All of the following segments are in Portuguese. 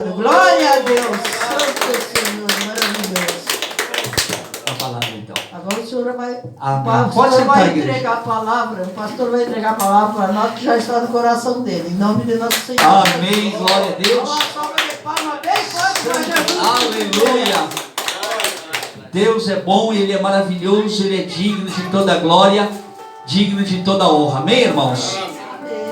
Glória a Deus, Santo Senhor, maravilhoso. A palavra então. Agora o senhor vai, Amém. o Pode pastor sentar, vai igreja. entregar a palavra, o pastor vai entregar a palavra para nós que já está no coração dele, em nome de nosso Senhor. Amém, glória a Deus. Uma salva de palmas bem forte para Jesus. Aleluia. Deus é bom, Ele é maravilhoso, Ele é digno de toda glória, digno de toda honra. Amém, irmãos?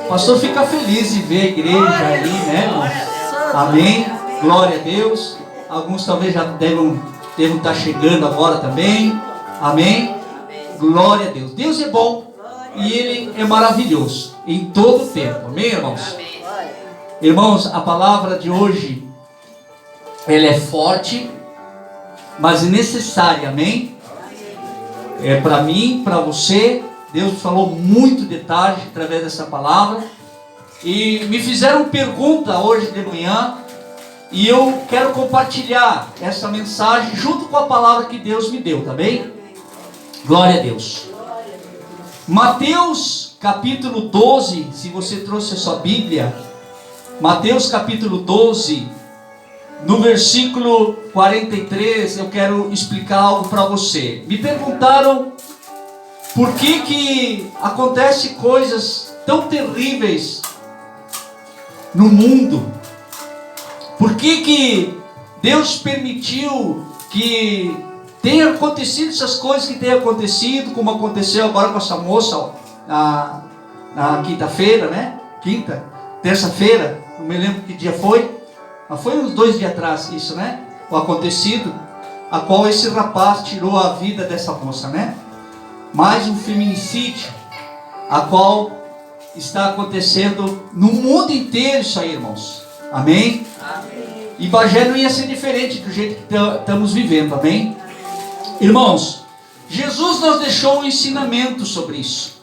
O pastor fica feliz de ver a igreja ali, né, irmãos? Amém. Glória a Deus. Alguns talvez já devam estar chegando agora também. Amém. Glória a Deus. Deus é bom e Ele é maravilhoso em todo o tempo. Amém, irmãos? Irmãos, a palavra de hoje, ela é forte, mas necessária. Amém? É para mim, para você. Deus falou muito detalhe através dessa palavra. E me fizeram pergunta hoje de manhã, e eu quero compartilhar essa mensagem junto com a palavra que Deus me deu, tá bem? Glória a Deus. Mateus capítulo 12, se você trouxe a sua Bíblia, Mateus capítulo 12, no versículo 43, eu quero explicar algo para você. Me perguntaram por que acontecem coisas tão terríveis no mundo. Por que Deus permitiu que tenha acontecido essas coisas que tenham acontecido, como aconteceu agora com essa moça na quinta-feira, né? Terça-feira, não me lembro que dia foi, mas foi uns 2 dias atrás isso, né? O acontecido, a qual esse rapaz tirou a vida dessa moça, né? Mais um feminicídio, a qual está acontecendo no mundo inteiro isso aí, irmãos. Amém? Amém. E Bagé não ia ser diferente do jeito que estamos vivendo, amém? Irmãos, Jesus nos deixou um ensinamento sobre isso.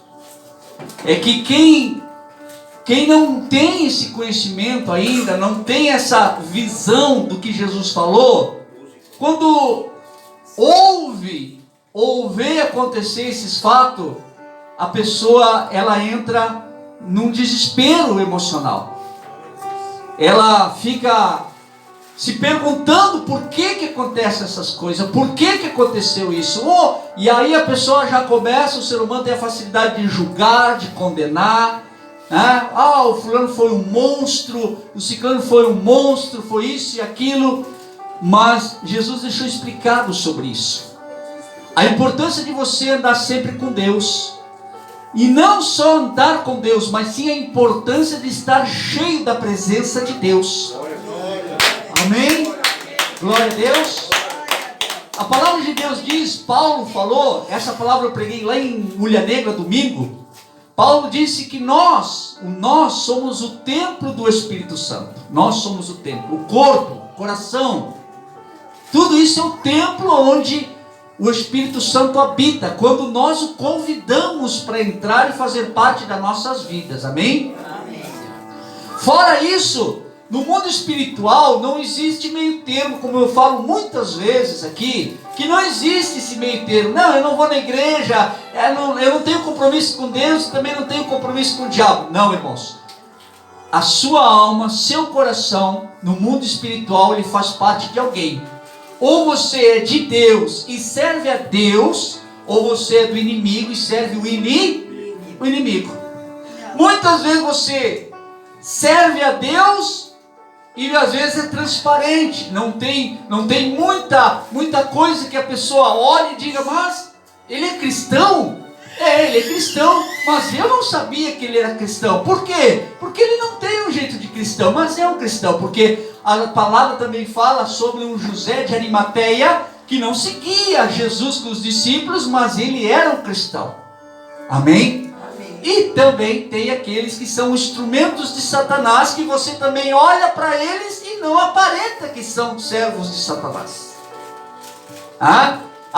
É que quem não tem esse conhecimento ainda, não tem essa visão do que Jesus falou, quando ouve ou vê acontecer esses fatos, a pessoa ela entra num desespero emocional. Ela fica se perguntando por que acontecem essas coisas, por que aconteceu isso. E aí a pessoa já começa, o ser humano tem a facilidade de julgar, de condenar, né? O fulano foi um monstro, o ciclano foi um monstro, foi isso e aquilo. Mas Jesus deixou explicado sobre isso. A importância de você andar sempre com Deus. E não só andar com Deus, mas sim a importância de estar cheio da presença de Deus. Amém? Glória a Deus. A palavra de Deus diz, Paulo falou, essa palavra eu preguei lá em Mulher Negra domingo. Paulo disse que nós somos o templo do Espírito Santo. Nós somos o templo, o corpo, o coração. Tudo isso é o templo onde o Espírito Santo habita, quando nós o convidamos para entrar e fazer parte das nossas vidas, amém? Amém. Fora isso, no mundo espiritual não existe meio termo, como eu falo muitas vezes aqui, que não existe esse meio termo. Não, eu não vou na igreja, eu não tenho compromisso com Deus, também não tenho compromisso com o diabo. Não, irmãos. A sua alma, seu coração, no mundo espiritual, ele faz parte de alguém. Ou você é de Deus e serve a Deus, ou você é do inimigo e serve o inimigo. Muitas vezes você serve a Deus e às vezes é transparente, não tem muita coisa que a pessoa olhe e diga, mas ele é cristão? Ele é cristão, mas eu não sabia que ele era cristão. Por quê? Porque ele não tem um jeito de cristão, mas é um cristão. Porque a palavra também fala sobre um José de Arimateia que não seguia Jesus com os discípulos, mas ele era um cristão. Amém? Amém. E também tem aqueles que são instrumentos de Satanás, que você também olha para eles e não aparenta que são servos de Satanás.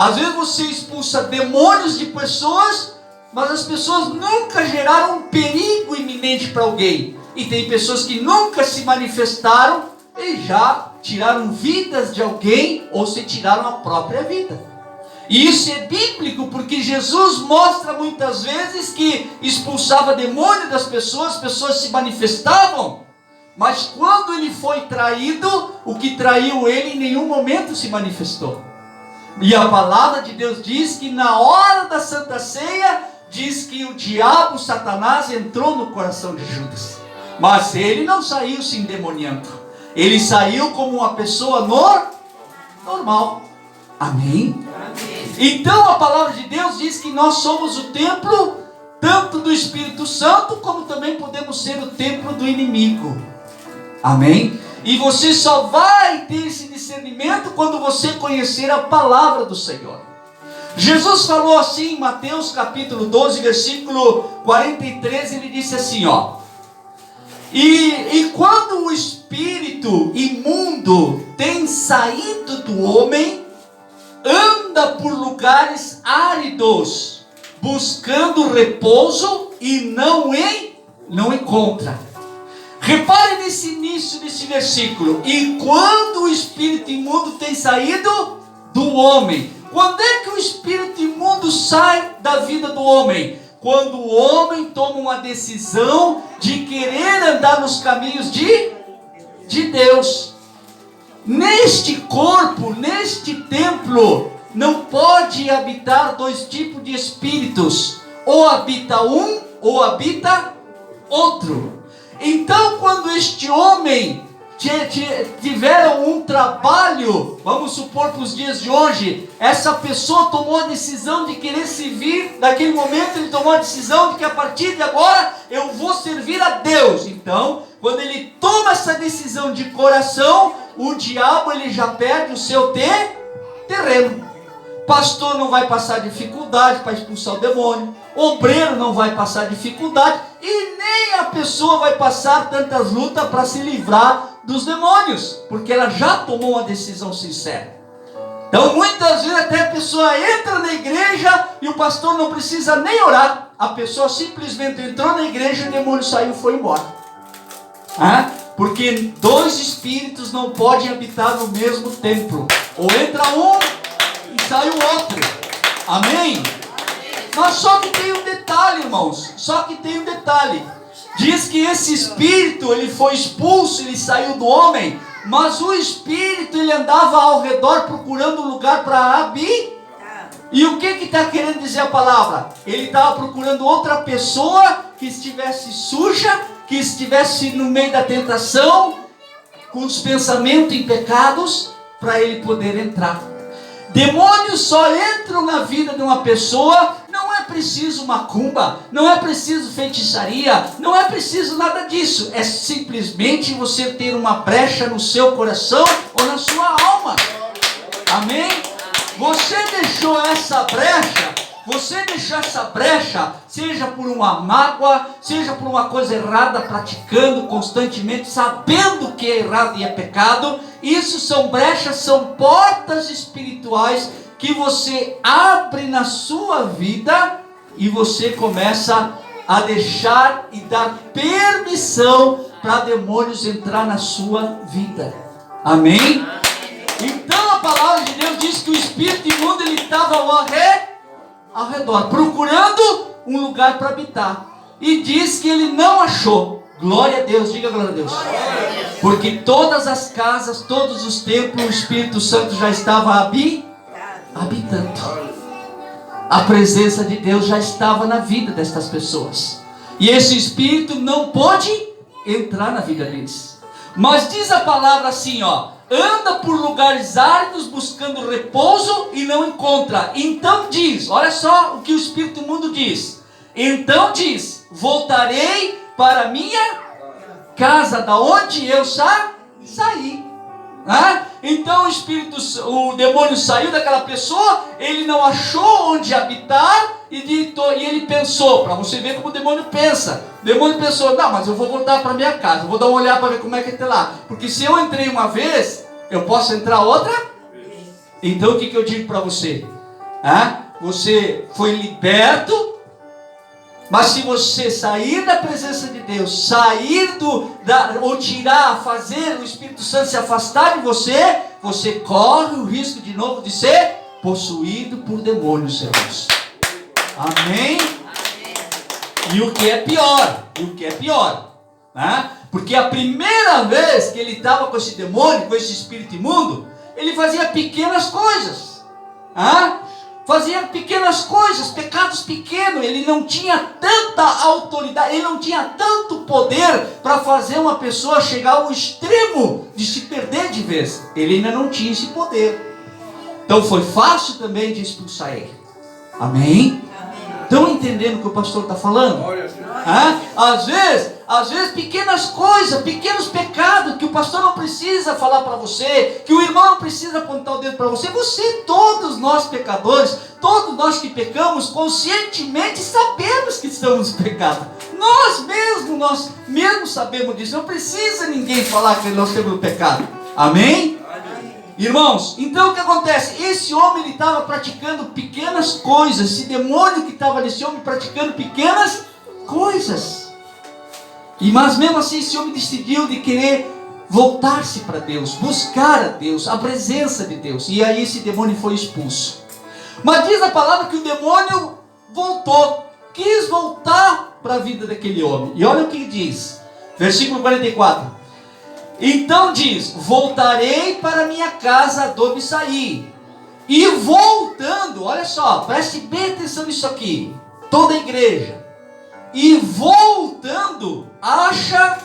Às vezes você expulsa demônios de pessoas, mas as pessoas nunca geraram um perigo iminente para alguém. E tem pessoas que nunca se manifestaram e já tiraram vidas de alguém ou se tiraram a própria vida. E isso é bíblico, porque Jesus mostra muitas vezes que expulsava demônio das pessoas, as pessoas se manifestavam, Mas quando ele foi traído, o que traiu ele em nenhum momento se manifestou. E a palavra de Deus diz que na hora da Santa Ceia, diz que o diabo, Satanás, entrou no coração de Judas. Mas ele não saiu se endemoniando. Ele saiu como uma pessoa normal. Amém? Amém? Então a palavra de Deus diz que nós somos o templo tanto do Espírito Santo, como também podemos ser o templo do inimigo. Amém? E você só vai ter esse discernimento quando você conhecer a palavra do Senhor. Jesus falou assim em Mateus capítulo 12, versículo 43, ele disse assim, ó: E quando o espírito imundo tem saído do homem, anda por lugares áridos, buscando repouso e não encontra. Repare nesse início desse versículo. E quando o espírito imundo tem saído do homem. Quando é que o espírito imundo sai da vida do homem? Quando o homem toma uma decisão de querer andar nos caminhos de Deus. Neste corpo, neste templo, não pode habitar dois tipos de espíritos. Ou habita um, ou habita outro. Então, quando este homem tiveram um trabalho, vamos supor para os dias de hoje, essa pessoa tomou a decisão de querer servir, naquele momento ele tomou a decisão de que a partir de agora eu vou servir a Deus. Então, quando ele toma essa decisão de coração, o diabo ele já perde o seu terreno. Pastor não vai passar dificuldade para expulsar o demônio, obreiro não vai passar dificuldade, e nem a pessoa vai passar tantas lutas para se livrar dos demônios, porque ela já tomou uma decisão sincera. Então muitas vezes até a pessoa entra na igreja e o pastor não precisa nem orar, a pessoa simplesmente entrou na igreja e o demônio saiu e foi embora. Porque dois espíritos não podem habitar no mesmo templo, ou entra um e sai o outro. Amém? Mas só que tem um detalhe, irmãos, diz que esse espírito, ele foi expulso, ele saiu do homem, mas o espírito, ele andava ao redor procurando um lugar para habitar. E o que está querendo dizer a palavra? Ele estava procurando outra pessoa que estivesse suja, que estivesse no meio da tentação, com os pensamentos em pecados, para ele poder entrar. Demônios só entram na vida de uma pessoa. Não é preciso macumba, não é preciso feitiçaria, não é preciso nada disso. É simplesmente você ter uma brecha no seu coração ou na sua alma. Amém? Você deixou essa brecha, seja por uma mágoa, seja por uma coisa errada, praticando constantemente, sabendo que é errado e é pecado. Isso são brechas, são portas espirituais que você abre na sua vida e você começa a deixar e dar permissão para demônios entrar na sua vida. Amém? Então a palavra de Deus diz que o espírito imundo ele estava ao redor, procurando um lugar para habitar. E diz que ele não achou. Glória a Deus, diga glória a Deus. Porque todas as casas, todos os templos, o Espírito Santo já estava habitando. A presença de Deus já estava na vida destas pessoas. E esse Espírito não pôde entrar na vida deles. Mas diz a palavra assim, ó: anda por lugares áridos buscando repouso e não encontra. Então diz, olha só o que o Espírito imundo diz. Então diz: voltarei para a minha casa, da onde eu saí. Então o demônio saiu daquela pessoa, ele não achou onde habitar, e ele pensou, para você ver como o demônio pensa. O demônio pensou: não, mas eu vou voltar para minha casa, vou dar uma olhada para ver como é que está lá, porque se eu entrei uma vez, eu posso entrar outra. Então o que eu digo para você? Você foi liberto, mas se você sair da presença de Deus, fazer o Espírito Santo se afastar de você, você corre o risco de novo de ser possuído por demônios, irmãos. Amém? E o que é pior, Porque a primeira vez que ele estava com esse demônio, com esse espírito imundo, ele fazia pequenas coisas. Fazia pequenas coisas, pecados pequenos. Ele não tinha tanta autoridade, ele não tinha tanto poder para fazer uma pessoa chegar ao extremo de se perder de vez. Ele ainda não tinha esse poder. Então foi fácil também de expulsar ele. Amém? Estão entendendo o que o pastor está falando? Às vezes pequenas coisas, pequenos pecados que o pastor não precisa falar para você, que o irmão não precisa apontar o dedo para você. Todos nós pecadores, todos nós que pecamos, conscientemente sabemos que estamos pecando. Nós mesmos sabemos disso. Não precisa ninguém falar que nós temos pecado. Amém? Irmãos, então o que acontece? Esse homem, ele estava praticando pequenas coisas. Esse demônio que estava nesse homem praticando pequenas coisas. Mas mesmo assim esse homem decidiu de querer voltar-se para Deus, buscar a Deus, a presença de Deus. E aí esse demônio foi expulso. Mas diz a palavra que o demônio voltou, quis voltar para a vida daquele homem. E olha o que diz, versículo 44. Então diz: voltarei para minha casa de onde saí. E voltando, olha só, preste bem atenção nisso aqui, toda a igreja. E voltando, acha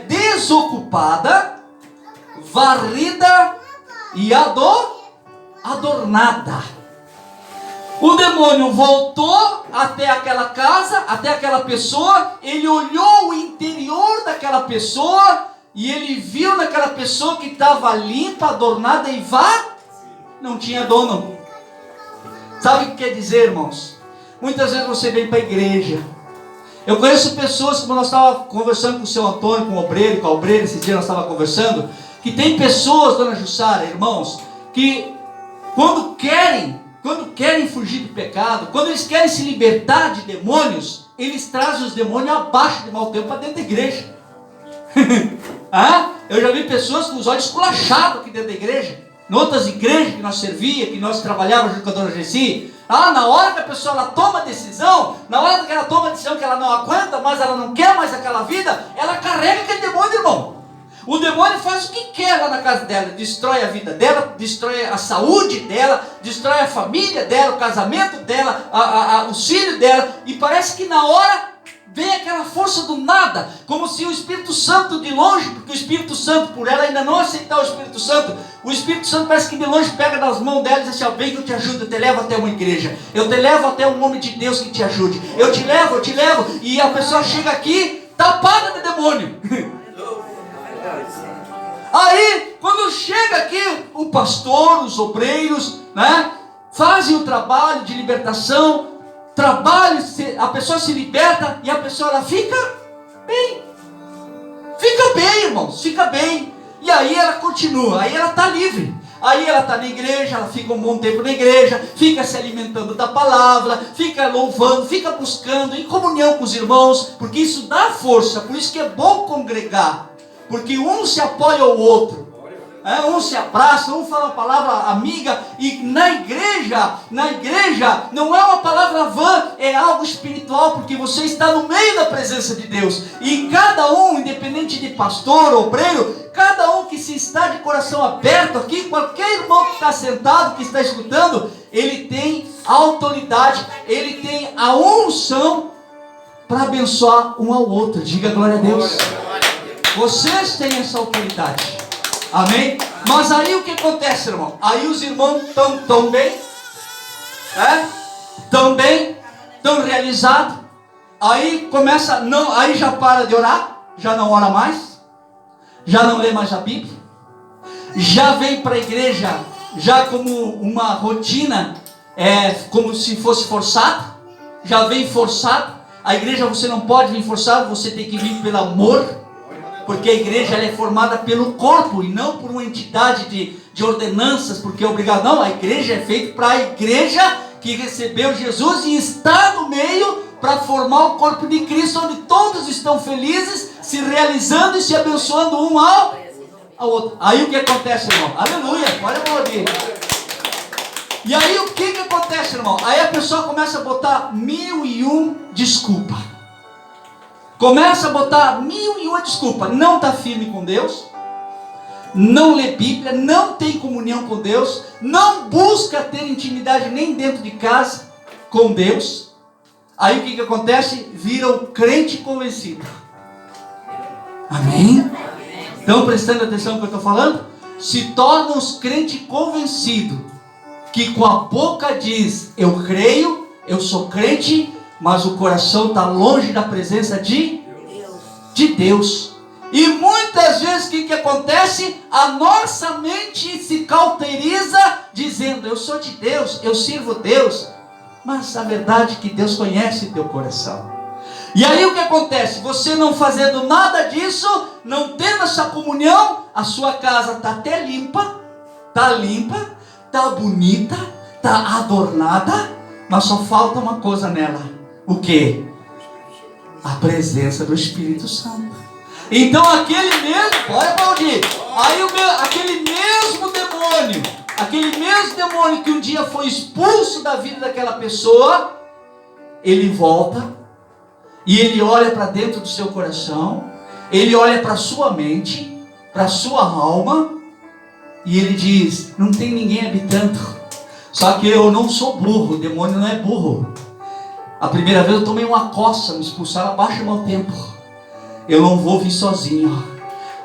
desocupada, varrida e adornada. O demônio voltou até aquela casa, até aquela pessoa. Ele olhou o interior daquela pessoa e ele viu naquela pessoa que estava limpa, adornada e não tinha dono. Sabe o que quer dizer, irmãos? Muitas vezes você vem para a igreja. Eu conheço pessoas, como nós estávamos conversando com o seu Antônio, com o obreiro, com a obreira, esse dia nós estávamos conversando, que tem pessoas, dona Jussara, irmãos, que quando querem fugir do pecado, quando eles querem se libertar de demônios, eles trazem os demônios abaixo de mau tempo para dentro da igreja. Eu já vi pessoas com os olhos esculachados aqui dentro da igreja, em outras igrejas que nós servia, que nós trabalhávamos junto com a dona Gessi. Na hora que a pessoa ela toma a decisão, na hora que ela toma a decisão que ela não aguenta mais, ela não quer mais aquela vida, ela carrega aquele demônio, irmão. O demônio faz o que quer lá na casa dela, destrói a vida dela, destrói a saúde dela, destrói a família dela, o casamento dela, os filhos dela, e parece que na hora vem aquela força do nada, como se o Espírito Santo de longe, porque o Espírito Santo, por ela ainda não aceitar o Espírito Santo parece que de longe pega nas mãos dela e diz assim: vem que eu te ajudo, eu te levo até uma igreja, eu te levo até um homem de Deus que te ajude, eu te levo, e a pessoa chega aqui tapada de demônio. Aí, quando chega aqui, o pastor, os obreiros, fazem o trabalho de libertação, a pessoa se liberta e a pessoa ela fica bem, irmãos, fica bem. E aí ela continua, aí ela está livre. Aí ela está na igreja, ela fica um bom tempo na igreja, fica se alimentando da palavra, fica louvando, fica buscando em comunhão com os irmãos, porque isso dá força. Por isso que é bom congregar, porque um se apoia ao outro, um se abraça, um fala uma palavra amiga. E na igreja não é uma palavra vã, é algo espiritual, porque você está no meio da presença de Deus. E cada um, independente de pastor, obreiro, cada um que se está de coração aberto aqui, qualquer irmão que está sentado, que está escutando, ele tem a autoridade, ele tem a unção para abençoar um ao outro. Diga glória a Deus. Vocês têm essa autoridade. Amém? Mas aí o que acontece, irmão? Aí os irmãos estão tão bem, tão realizados. Aí começa, aí já para de orar, já não ora mais, já não lê mais a Bíblia, já vem para a igreja já como uma rotina, como se fosse forçado, já vem forçado. A igreja você não pode vir forçado, você tem que vir pelo amor. Porque a igreja ela é formada pelo corpo e não por uma entidade de ordenanças, porque é obrigado. Não, a igreja é feita para a igreja que recebeu Jesus e está no meio para formar o corpo de Cristo, onde todos estão felizes, se realizando e se abençoando um ao outro. Aí o que acontece, irmão? Aleluia, olha a mão. E aí o que acontece, irmão? Aí a pessoa começa a botar 1001 desculpa. Começa a botar mil e uma desculpa. Não está firme com Deus, não lê Bíblia, não tem comunhão com Deus, não busca ter intimidade nem dentro de casa com Deus. Aí o que acontece? Vira um crente convencido. Amém? Estão prestando atenção no que eu estou falando? Se torna uns crente convencido, que com a boca diz, eu creio, eu sou crente, mas o coração está longe da presença de Deus. E muitas vezes o que acontece? A nossa mente se cauteriza dizendo, eu sou de Deus, eu sirvo Deus. Mas a verdade é que Deus conhece teu coração. E aí o que acontece? Você não fazendo nada disso, não tendo essa comunhão, a sua casa está até limpa, está bonita, está adornada, mas só falta uma coisa nela. O quê? A presença do Espírito Santo. Então aquele mesmo, olha para onde? Aí aquele mesmo demônio que um dia foi expulso da vida daquela pessoa, ele volta e ele olha para dentro do seu coração, ele olha para a sua mente, para a sua alma, e ele diz, não tem ninguém habitando. Só que eu não sou burro, o demônio não é burro. A primeira vez eu tomei uma coça, me expulsaram abaixo do meu tempo. Eu não vou vir sozinho.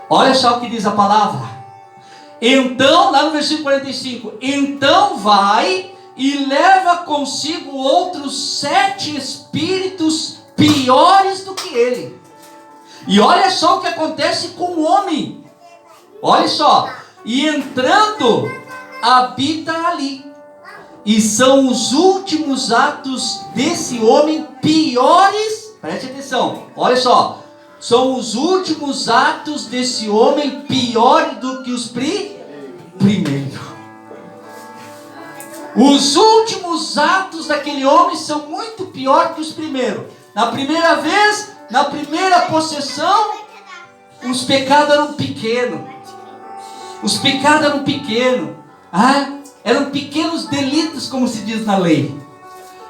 Olha só o que diz a palavra. Então, lá no versículo 45, então vai e leva consigo outros 7 espíritos piores do que ele. E olha só o que acontece com o homem. Olha só. E entrando, habita ali. E são os últimos atos desse homem piores. Preste atenção, olha só. São os últimos atos desse homem piores do que os primeiros. Os últimos atos daquele homem são muito piores que os primeiros. Na primeira vez, na primeira possessão, os pecados eram pequenos. Os pecados eram pequenos. Eram pequenos delitos, como se diz na lei.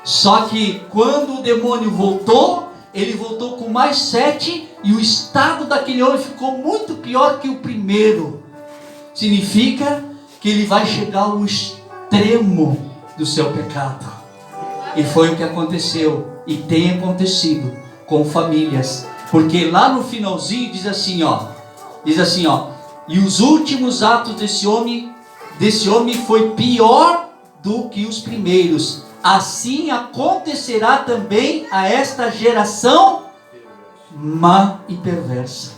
Só que quando o demônio voltou, ele voltou com mais 7, e o estado daquele homem ficou muito pior que o primeiro. Significa que ele vai chegar ao extremo do seu pecado. E foi o que aconteceu, e tem acontecido com famílias. Porque lá no finalzinho diz assim, ó, e os últimos atos desse homem foi pior do que os primeiros. Assim acontecerá também a esta geração má e perversa.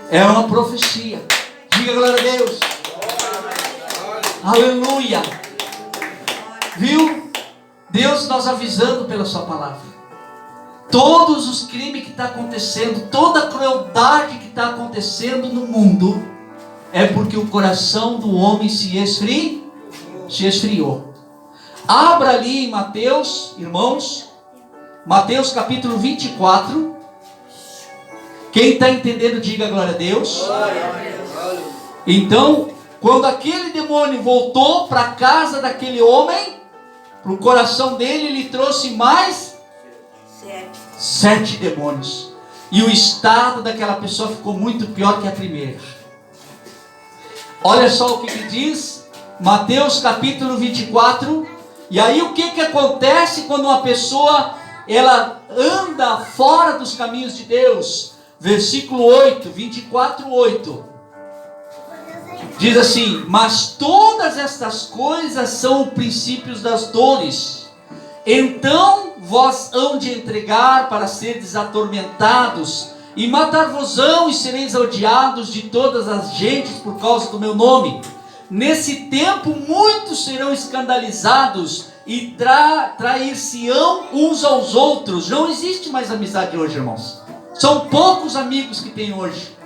É uma profecia. Diga glória a Deus. Aleluia. Viu? Deus nos avisando pela sua palavra. Todos os crimes que está acontecendo, toda a crueldade que está acontecendo no mundo, é porque o coração do homem se esfriou. Abra ali em Mateus, irmãos, Mateus capítulo 24. Quem está entendendo, diga glória a Deus. Então, quando aquele demônio voltou para a casa daquele homem, para o coração dele, ele trouxe mais 7 demônios. E o estado daquela pessoa ficou muito pior que a primeira. Olha só o que diz Mateus capítulo 24. E aí o que acontece quando uma pessoa ela anda fora dos caminhos de Deus? Versículo 8, 24, 8. Diz assim: mas todas estas coisas são princípios das dores. Então vós hão de entregar para seres atormentados, e matar-vos-ão, e sereis odiados de todas as gentes por causa do meu nome. Nesse tempo muitos serão escandalizados e trair-se-ão uns aos outros. Não existe mais amizade hoje, irmãos. São poucos amigos que tem hoje.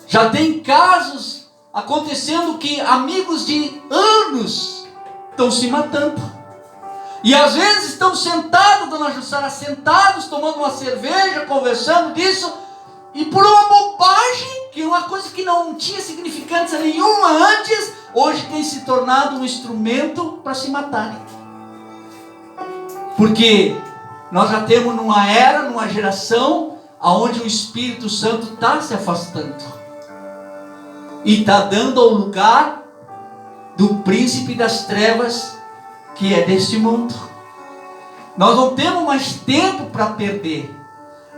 Já tem casos acontecendo que amigos de anos estão se matando. E às vezes estão sentados, dona Jussara, sentados, tomando uma cerveja, conversando disso, e por uma bobagem, que é uma coisa que não tinha significância nenhuma antes, hoje tem se tornado um instrumento para se matarem. Porque Nós já temos numa era, numa geração, onde o Espírito Santo está se afastando. E está dando ao lugar do príncipe das trevas, que é deste mundo. Nós não temos mais tempo para perder.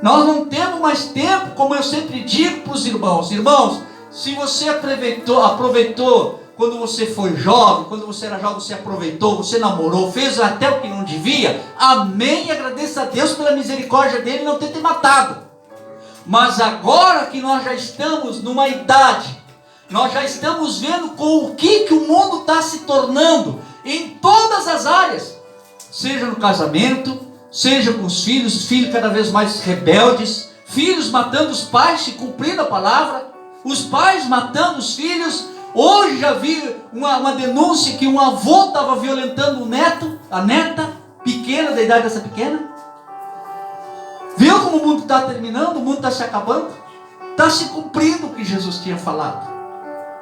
Nós não temos mais tempo, como eu sempre digo para os irmãos. Irmãos, se você aproveitou quando você foi jovem, quando você era jovem, você aproveitou, você namorou, fez até o que não devia, amém, e agradeça a Deus pela misericórdia dele não ter te matado. Mas agora que nós já estamos numa idade, nós já estamos vendo com o que o mundo está se tornando, em todas as áreas, seja no casamento, seja com os filhos cada vez mais rebeldes, filhos matando os pais, se cumprindo a palavra, os pais matando os filhos. Hoje já vi uma denúncia que um avô estava violentando o neto, a neta pequena, da idade dessa pequena. Viu como o mundo está terminando, o mundo está se acabando? Está se cumprindo o que Jesus tinha falado.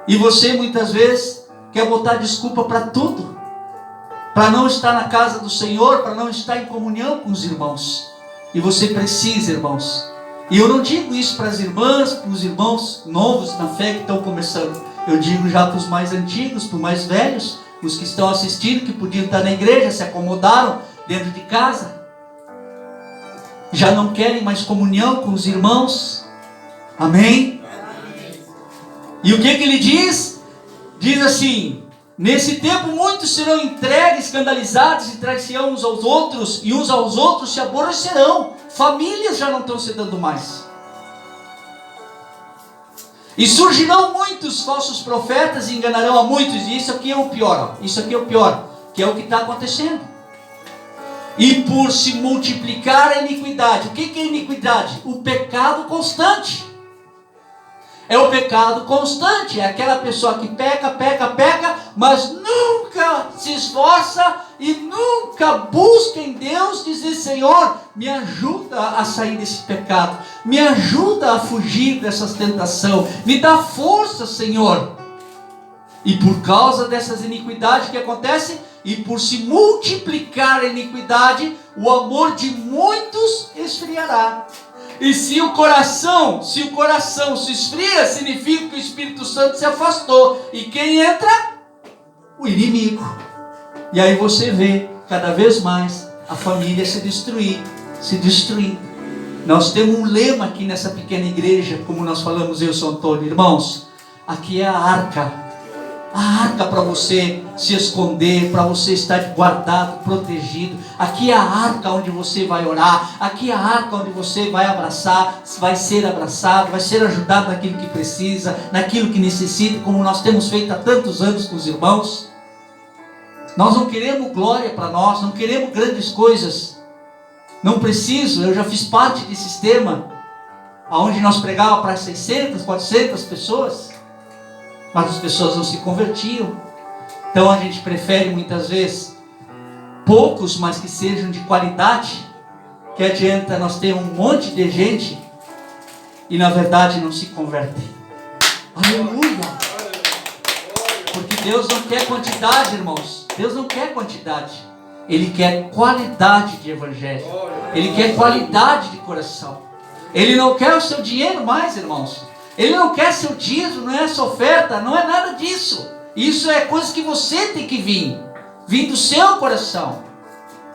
E você muitas vezes quer botar desculpa para tudo, para não estar na casa do Senhor, para não estar em comunhão com os irmãos. E você precisa, irmãos. E eu não digo isso para as irmãs, para os irmãos novos na fé que estão começando. Eu digo já para os mais antigos, para os mais velhos, os que estão assistindo, que podiam estar na igreja, se acomodaram dentro de casa, já não querem mais comunhão com os irmãos. Amém? E o que ele diz? Diz assim: nesse tempo muitos serão entregues, escandalizados e traiçoarão uns aos outros, e uns aos outros se aborrecerão. Famílias já não estão se dando mais. E surgirão muitos falsos profetas e enganarão a muitos. E isso aqui é o pior, isso aqui é o pior, que é o que está acontecendo. E por se multiplicar a iniquidade. O que é iniquidade? O pecado constante. É o pecado constante. É aquela pessoa que peca, mas nunca se esforça e nunca busca em Deus dizer: Senhor, me ajuda a sair desse pecado, me ajuda a fugir dessa tentação, me dá força, Senhor. E por causa dessas iniquidades que acontecem, e por se multiplicar a iniquidade, o amor de muitos esfriará. E se o coração se esfria, significa que o Espírito Santo se afastou. E quem entra? O inimigo. E aí você vê cada vez mais a família se destruindo. Nós temos um lema aqui nessa pequena igreja, como nós falamos eu e o São Antônio. Irmãos, aqui é a arca para você se esconder, para você estar guardado, protegido. Aqui é a arca onde você vai orar, aqui é a arca onde você vai abraçar, vai ser abraçado, vai ser ajudado naquilo que precisa, naquilo que necessita, como nós temos feito há tantos anos com os irmãos. Nós não queremos glória para nós, não queremos grandes coisas, não preciso. Eu já fiz parte de sistema onde nós pregávamos para 600, 400 pessoas, mas as pessoas não se convertiam. Então a gente prefere muitas vezes poucos, mas que sejam de qualidade. Que adianta nós ter um monte de gente e na verdade não se convertem. Aleluia! Porque Deus não quer quantidade, irmãos. Deus não quer quantidade. Ele quer qualidade de evangelho. Ele quer qualidade de coração. Ele não quer o seu dinheiro mais, irmãos. Ele não quer seu dízimo, não é sua oferta, não é nada disso. Isso é coisa que você tem que vir do seu coração.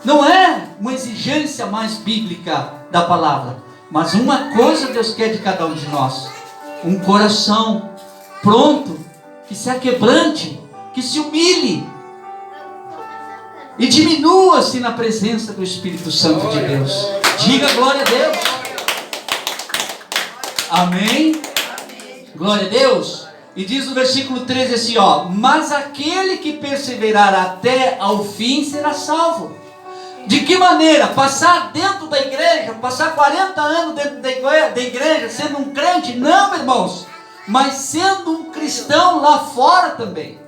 Não é uma exigência mais bíblica da palavra, mas uma coisa Deus quer de cada um de nós: um coração pronto, que se aquebrante, que se humilhe e diminua-se na presença do Espírito Santo de Deus. Diga glória a Deus. Amém? Glória a Deus. E diz no versículo 13 assim, mas aquele que perseverar até ao fim será salvo. De que maneira? Passar dentro da igreja, passar 40 anos dentro da igreja, sendo um crente? Não, irmãos, mas sendo um cristão lá fora também.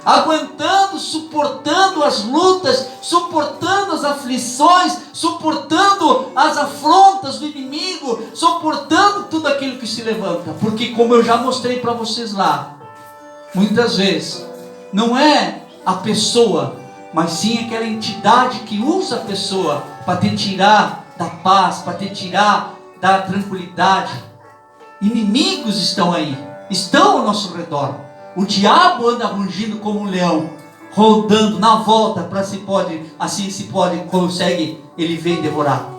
Aguentando, suportando as lutas, suportando as aflições, suportando as afrontas do inimigo, suportando tudo aquilo que se levanta. Porque como eu já mostrei para vocês lá, muitas vezes não é a pessoa, mas sim aquela entidade que usa a pessoa para te tirar da paz, para te tirar da tranquilidade. Inimigos estão aí, estão ao nosso redor. O diabo anda rugindo como um leão, rodando na volta para consegue, ele vem devorar.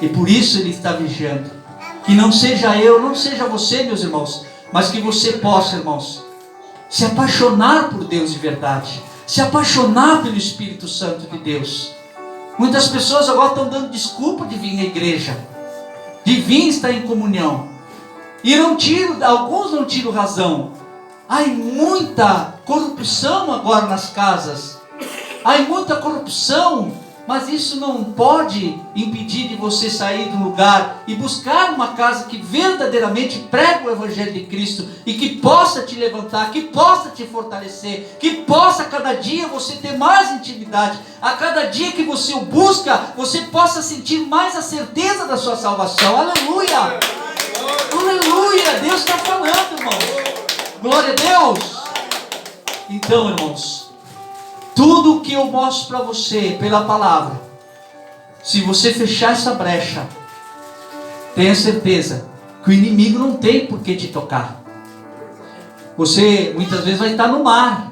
E por isso ele está vigiando. Que não seja eu, não seja você, meus irmãos, mas que você possa, irmãos, se apaixonar por Deus de verdade, se apaixonar pelo Espírito Santo de Deus. Muitas pessoas agora estão dando desculpa de vir à igreja, de vir estar em comunhão, e alguns não tiram razão. Há muita corrupção agora nas casas, há muita corrupção, mas isso não pode impedir de você sair do lugar e buscar uma casa que verdadeiramente prega o Evangelho de Cristo e que possa te levantar, que possa te fortalecer, que possa a cada dia você ter mais intimidade, a cada dia que você o busca, você possa sentir mais a certeza da sua salvação. Aleluia! Aleluia! Deus está falando, irmãos. Glória a Deus! Então, irmãos, tudo o que eu mostro para você pela palavra, se você fechar essa brecha, tenha certeza que o inimigo não tem por que te tocar. Você muitas vezes vai estar no mar.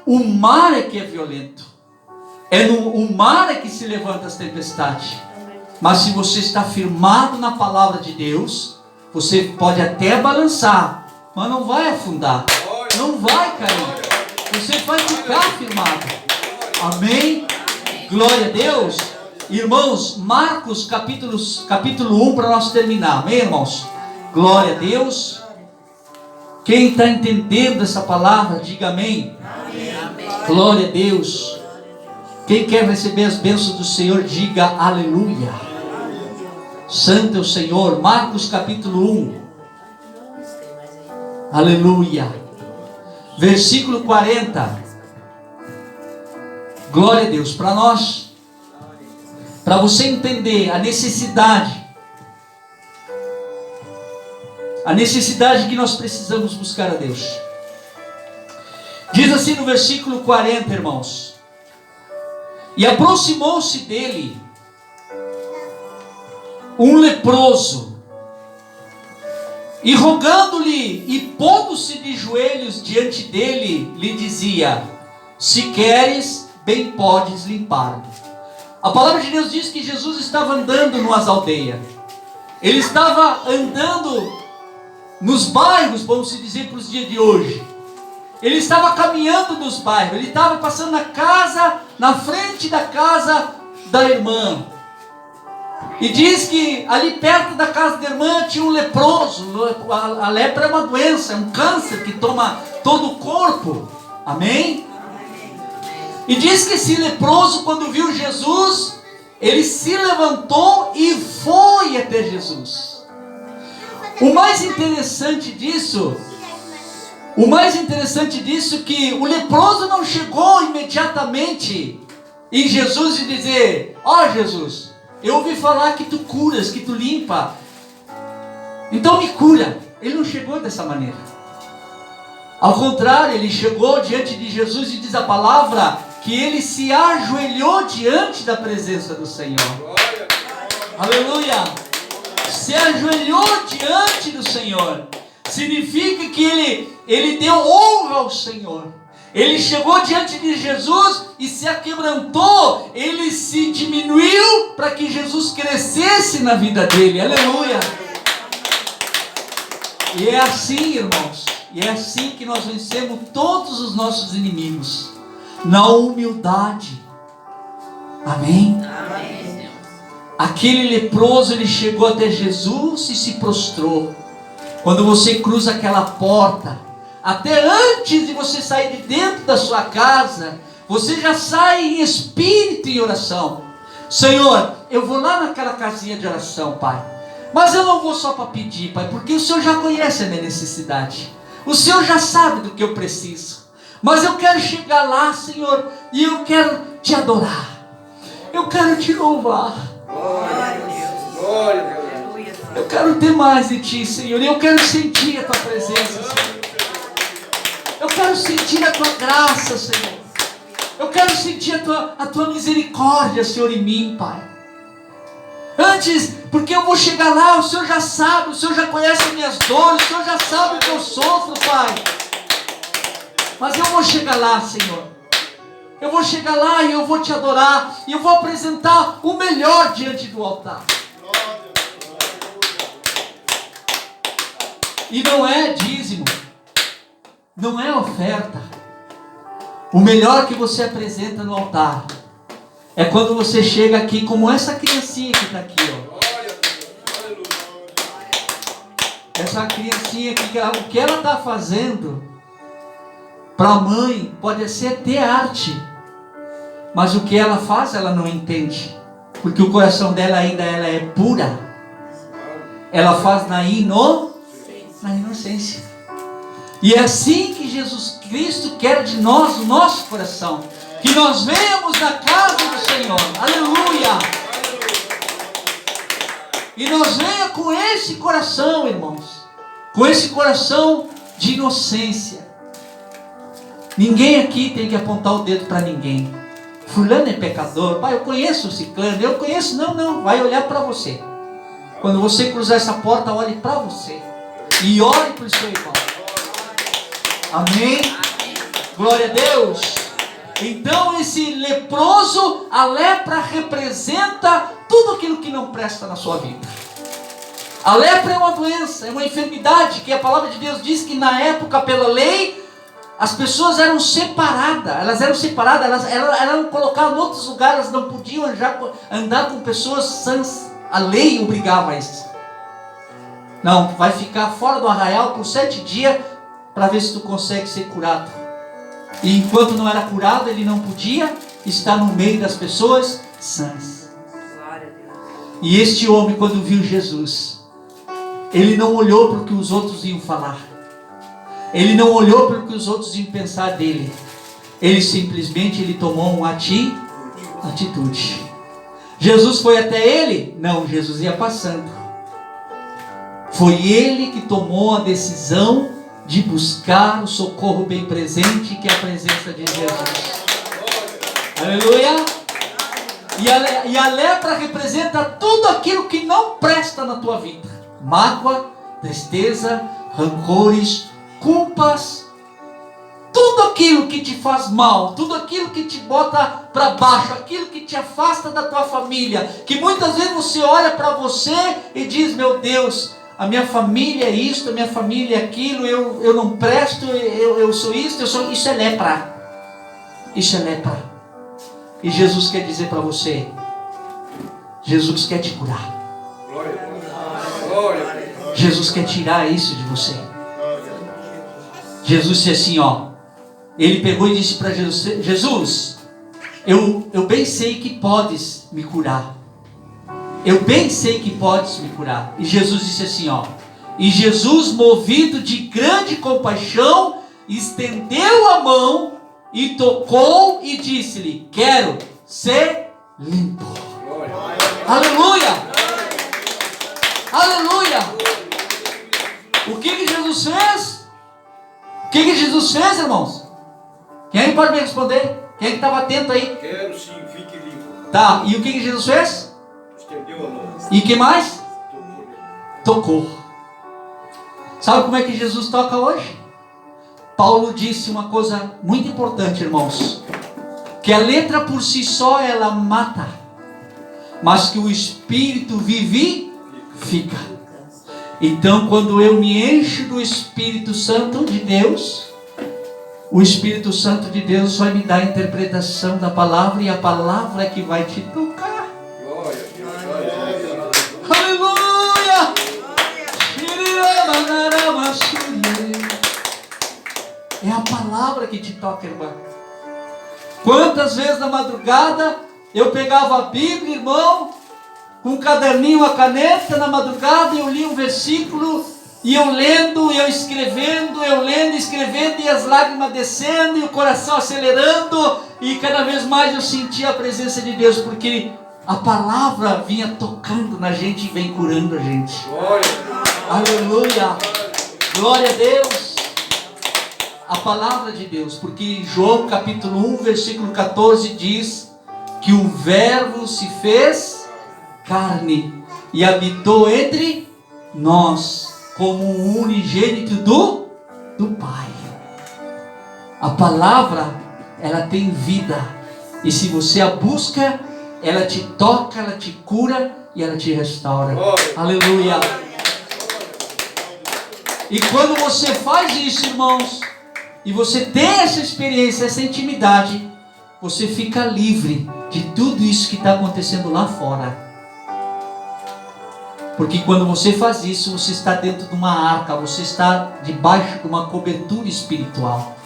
O mar é que é violento. O mar é que se levanta as tempestades. Mas se você está firmado na palavra de Deus, você pode até balançar, mas não vai afundar, não vai cair. Você vai ficar firmado. Amém? Glória a Deus. Irmãos, Marcos capítulo 1 para nós terminar. Amém, irmãos? Glória a Deus. Quem está entendendo essa palavra, diga amém. Amém. Glória a Deus. Quem quer receber as bênçãos do Senhor, diga aleluia. Santo é o Senhor. Marcos capítulo 1. Aleluia. Versículo 40. Glória a Deus. Para nós, para você entender a necessidade que nós precisamos buscar a Deus. Diz assim no versículo 40, irmãos: e aproximou-se dele um leproso, e rogando-lhe e pondo-se de joelhos diante dele, lhe dizia: se queres, bem podes limpar-me. A palavra de Deus diz que Jesus estava andando nas aldeias. Ele estava andando nos bairros, vamos dizer para os dias de hoje. Ele estava caminhando nos bairros. Ele estava passando na frente da casa da irmã. E diz que ali perto da casa da irmã tinha um leproso. A lepra é uma doença, é um câncer que toma todo o corpo. Amém? E diz que esse leproso, quando viu Jesus, ele se levantou e foi até Jesus. O mais interessante disso é que o leproso não chegou imediatamente em Jesus e dizer: ó Jesus, eu ouvi falar que tu curas, que tu limpa, então me cura. Ele não chegou dessa maneira. Ao contrário, ele chegou diante de Jesus e diz a palavra que ele se ajoelhou diante da presença do Senhor. Aleluia! Se ajoelhou diante do Senhor. Significa que ele deu honra ao Senhor. Ele chegou diante de Jesus e se aquebrantou. Ele se diminuiu para que Jesus crescesse na vida dele. Aleluia! E é assim, irmãos, e é assim que nós vencemos todos os nossos inimigos, na humildade. Amém? Amém. Aquele leproso, ele chegou até Jesus e se prostrou. Quando você cruza aquela porta, até antes de você sair de dentro da sua casa, você já sai em espírito e oração. Senhor, eu vou lá naquela casinha de oração, Pai, mas eu não vou só para pedir, Pai, porque o Senhor já conhece a minha necessidade. O Senhor já sabe do que eu preciso. Mas eu quero chegar lá, Senhor, e eu quero te adorar. Eu quero te louvar. Glória a Deus. Glória a Deus. Eu quero ter mais de ti, Senhor. E eu quero sentir a tua presença, Senhor. Eu quero sentir a tua graça, Senhor. Eu quero sentir a tua misericórdia, Senhor, em mim, Pai. Antes, porque eu vou chegar lá, o Senhor já sabe, o Senhor já conhece as minhas dores, o Senhor já sabe o que eu sofro, Pai. Mas eu vou chegar lá, Senhor. Eu vou chegar lá e eu vou te adorar. E eu vou apresentar o melhor diante do altar. E não é dízimo. Não é oferta. O melhor que você apresenta no altar é quando você chega aqui como essa criancinha que está aqui, ó. Essa criancinha aqui, o que ela está fazendo para a mãe pode ser ter arte, mas o que ela faz ela não entende, porque o coração dela ainda ela é pura. Ela faz na inocência. E é assim que Jesus Cristo quer de nós, o nosso coração, que nós venhamos na casa do Senhor, aleluia, e nós venha com esse coração, irmãos, com esse coração de inocência. Ninguém aqui tem que apontar o dedo para ninguém. Fulano é pecador, pai, eu conheço o ciclano, eu conheço, não, vai olhar para você. Quando você cruzar essa porta, olhe para você e ore para o seu irmão. Amém? Glória a Deus. Então esse leproso, a lepra representa tudo aquilo que não presta na sua vida. A lepra é uma doença, é uma enfermidade que a palavra de Deus diz que na época, pela lei, as pessoas eram separadas, elas eram colocadas em outros lugares, elas não podiam andar com pessoas sãs, a lei obrigava a isso. Não, vai ficar fora do arraial por 7 dias, para ver se tu consegue ser curado. E enquanto não era curado, ele não podia estar no meio das pessoas sãs. E este homem, quando viu Jesus, ele não olhou para o que os outros iam falar. Ele não olhou para o que os outros iam pensar dele. Ele simplesmente tomou uma atitude. Jesus foi até ele? Não, Jesus ia passando. Foi ele que tomou a decisão de buscar o socorro bem presente, que é a presença de Jesus. Aleluia! E a lepra representa tudo aquilo que não presta na tua vida. Mágoa, tristeza, rancores, culpas, tudo aquilo que te faz mal, tudo aquilo que te bota para baixo, aquilo que te afasta da tua família, que muitas vezes você olha para você e diz: meu Deus, a minha família é isto, a minha família é aquilo, eu não presto, eu sou isto, isso é lepra. Isso é lepra. E Jesus quer dizer para você, Jesus quer te curar. Jesus quer tirar isso de você. Jesus disse assim, ó, ele pegou e disse para Jesus: Jesus, eu bem sei que podes me curar. Eu bem sei que podes me curar. E Jesus disse assim, ó, e Jesus, movido de grande compaixão, estendeu a mão e tocou e disse-lhe: quero ser limpo. Aleluia! Aleluia! O que Jesus fez? O que Jesus fez, irmãos? Quem pode me responder? Quem estava atento aí? Quero sim, fique limpo. Tá, e o que Jesus fez? Estendeu a mão. E que mais? Tocou. Sabe como é que Jesus toca hoje? Paulo disse uma coisa muito importante, irmãos, que a letra por si só ela mata, mas que o Espírito vivifica. Então, quando eu me encho do Espírito Santo de Deus, o Espírito Santo de Deus vai me dar a interpretação da palavra, e a palavra é que vai te tocar. Aleluia! É a palavra que te toca, irmã. Quantas vezes na madrugada eu pegava a Bíblia, irmão, com um caderninho, uma caneta, na madrugada eu li um versículo, e eu lendo, eu escrevendo, eu lendo e escrevendo, e as lágrimas descendo, e o coração acelerando, e cada vez mais eu sentia a presença de Deus, porque a palavra vinha tocando na gente e vem curando a gente. Aleluia! Glória a Deus! A palavra de Deus, porque João capítulo 1, versículo 14 diz que o verbo se fez carne e habitou entre nós como um unigênito do Pai. A palavra, ela tem vida, e se você a busca, ela te toca, ela te cura e ela te restaura. Aleluia. E quando você faz isso, irmãos, e você tem essa experiência, essa intimidade, você fica livre de tudo isso que está acontecendo lá fora. Porque quando você faz isso, você está dentro de uma arca, você está debaixo de uma cobertura espiritual.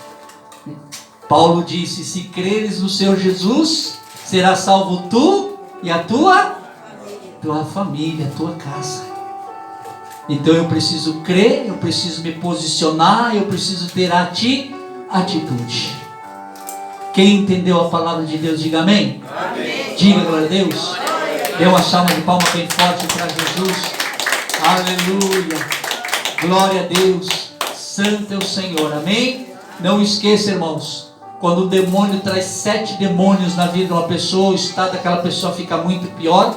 Paulo disse: se creres no Senhor Jesus, será salvo tu e a tua família, a tua casa. Então eu preciso crer, eu preciso me posicionar, eu preciso ter atitude. Quem entendeu a palavra de Deus, diga amém. Amém. Diga glória a Deus. Dê uma salva de palmas bem forte para Jesus. Aleluia. Glória a Deus. Santo é o Senhor. Amém. Não esqueça, irmãos, quando o demônio traz 7 demônios na vida de uma pessoa, o estado daquela pessoa fica muito pior.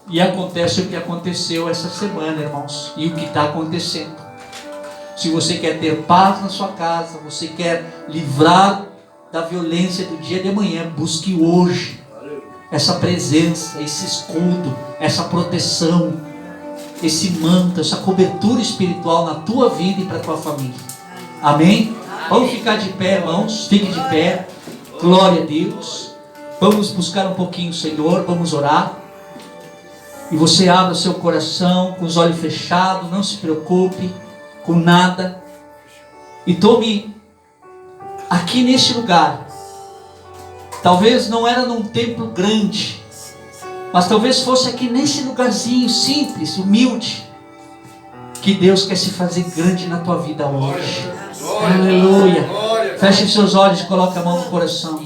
E acontece o que aconteceu essa semana, irmãos, e o que está acontecendo. Se você quer ter paz na sua casa, você quer livrar da violência do dia de manhã, busque hoje essa presença, esse escudo, essa proteção, esse manto, essa cobertura espiritual na tua vida e para a tua família. Amém? Vamos ficar de pé, irmãos, fique de pé. Glória a Deus. Vamos buscar um pouquinho o Senhor, vamos orar. E você abre o seu coração com os olhos fechados, não se preocupe com nada. E tome aqui neste lugar. Talvez não era num templo grande, mas talvez fosse aqui nesse lugarzinho simples, humilde, que Deus quer se fazer grande na tua vida hoje. Aleluia. Feche seus olhos e coloque a mão no coração.